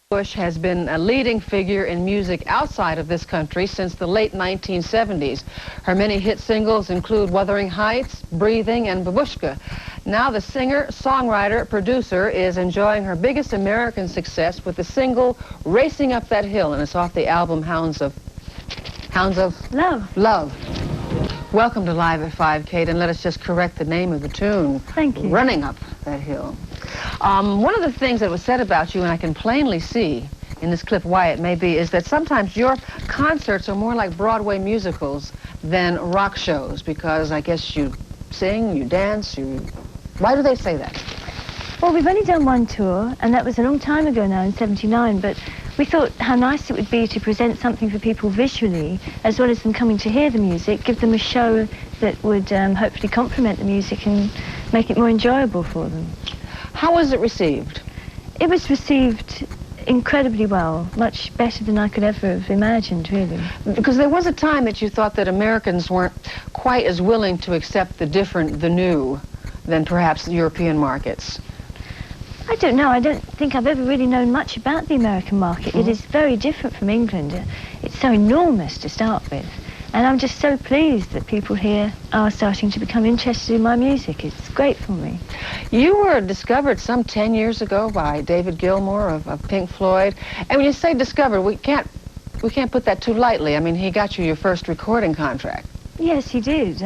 Bush has been a leading figure in music outside of this country since the late 1970s. Her many hit singles include Wuthering Heights, Breathing, and Babushka. Now the singer, songwriter, producer is enjoying her biggest American success with the single Racing Up That Hill, and it's off the album Hounds of Love. Welcome to Live at 5, Kate, and let us just correct the name of the tune. Thank you. Running Up That Hill. One of the things that was said about you, and I can plainly see in this clip why it may be, is that sometimes your concerts are more like Broadway musicals than rock shows, because I guess you sing, you dance, Why do they say that? Well, we've only done one tour, and that was a long time ago now, in '79, but we thought how nice it would be to present something for people visually, as well as them coming to hear the music, give them a show that would hopefully complement the music and make it more enjoyable for them. How was it received? It was received incredibly well, much better than I could ever have imagined, really. Because there was a time that you thought that Americans weren't quite as willing to accept the different, the new, than perhaps the European markets. I don't know. I don't think I've ever really known much about the American market. It is very different from England. It's so enormous to start with. And I'm just so pleased that people here are starting to become interested in my music. It's great for me. You were discovered some 10 years ago by David Gilmour of Pink Floyd. And when you say discovered, we can't put that too lightly. I mean, he got you your first recording contract. Yes, he did.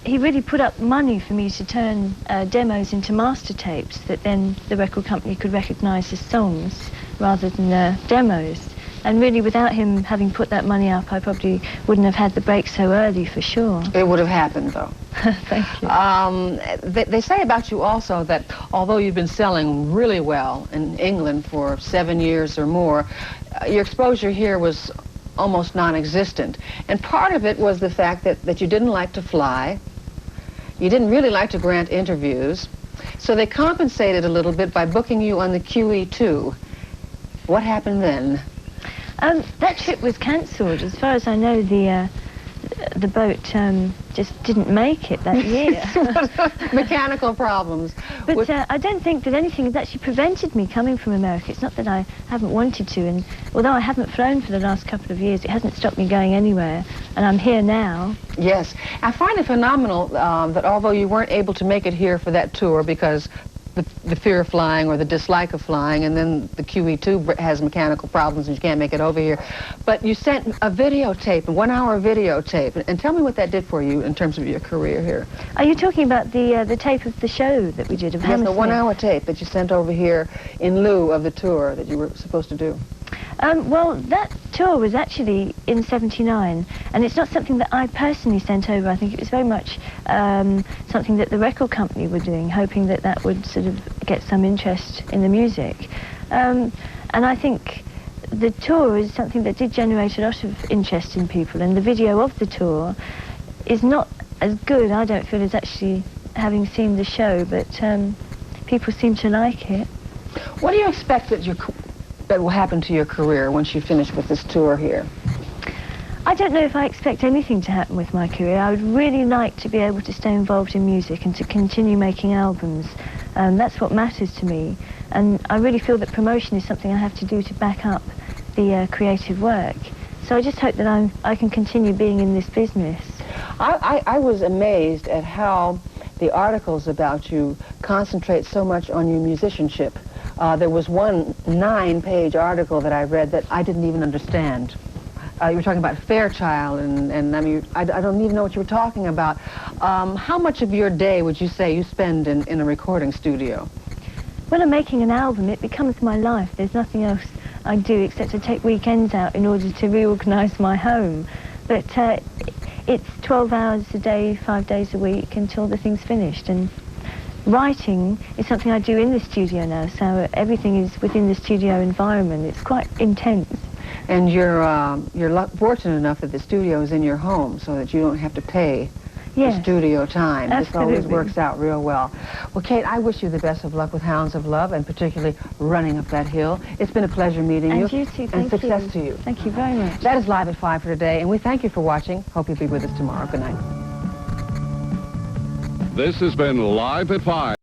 He really put up money for me to turn demos into master tapes that then the record company could recognize as songs rather than demos. And really, without him having put that money up, I probably wouldn't have had the break so early, for sure. It would have happened, though. Thank you. They say about you also that although you've been selling really well in England for 7 years or more, your exposure here was almost non-existent. And part of it was the fact that you didn't like to fly. You didn't really like to grant interviews. So they compensated a little bit by booking you on the QE2. What happened then? That trip was cancelled. As far as I know, the boat just didn't make it that year. Mechanical problems. But I don't think that anything has actually prevented me coming from America. It's not that I haven't wanted to, and although I haven't flown for the last couple of years, it hasn't stopped me going anywhere, and I'm here now. Yes. I find it phenomenal that although you weren't able to make it here for that tour because the fear of flying or the dislike of flying, and then the QE2 has mechanical problems and you can't make it over here. But you sent a videotape, a 1-hour videotape, and tell me what that did for you in terms of your career here. Are you talking about the tape of the show that we did of Yes, the Hammersmith? 1-hour tape that you sent over here in lieu of the tour that you were supposed to do. Well, that tour was actually in '79, and it's not something that I personally sent over. I think it was very much something that the record company were doing, hoping that that would sort of get some interest in the music. And I think the tour is something that did generate a lot of interest in people, and the video of the tour is not as good, I don't feel, as actually having seen the show, but people seem to like it. What do you expect that will happen to your career once you finish with this tour here? I don't know if I expect anything to happen with my career. I would really like to be able to stay involved in music and to continue making albums. That's what matters to me. And I really feel that promotion is something I have to do to back up the creative work. So I just hope that I can continue being in this business. I was amazed at how the articles about you concentrate so much on your musicianship. There was one 9-page article that I read that I didn't even understand. You were talking about Fairchild, and I mean, I don't even know what you were talking about. How much of your day would you say you spend in a recording studio? When I'm making an album, it becomes my life. There's nothing else I do except to take weekends out in order to reorganize my home. But it's 12 hours a day, 5 days a week until the thing's finished. And writing is something I do in the studio now, so everything is within the studio environment. It's quite intense. And you're fortunate enough that the studio is in your home, so that you don't have to pay for studio time. Absolutely. This always works out real well. Well, Kate, I wish you the best of luck with Hounds of Love, and particularly Running Up That Hill. It's been a pleasure meeting you. And you too, and success to you. Thank you very much. That is Live at 5 for today, and we thank you for watching. Hope you'll be with us tomorrow. Good night. This has been Live at 5.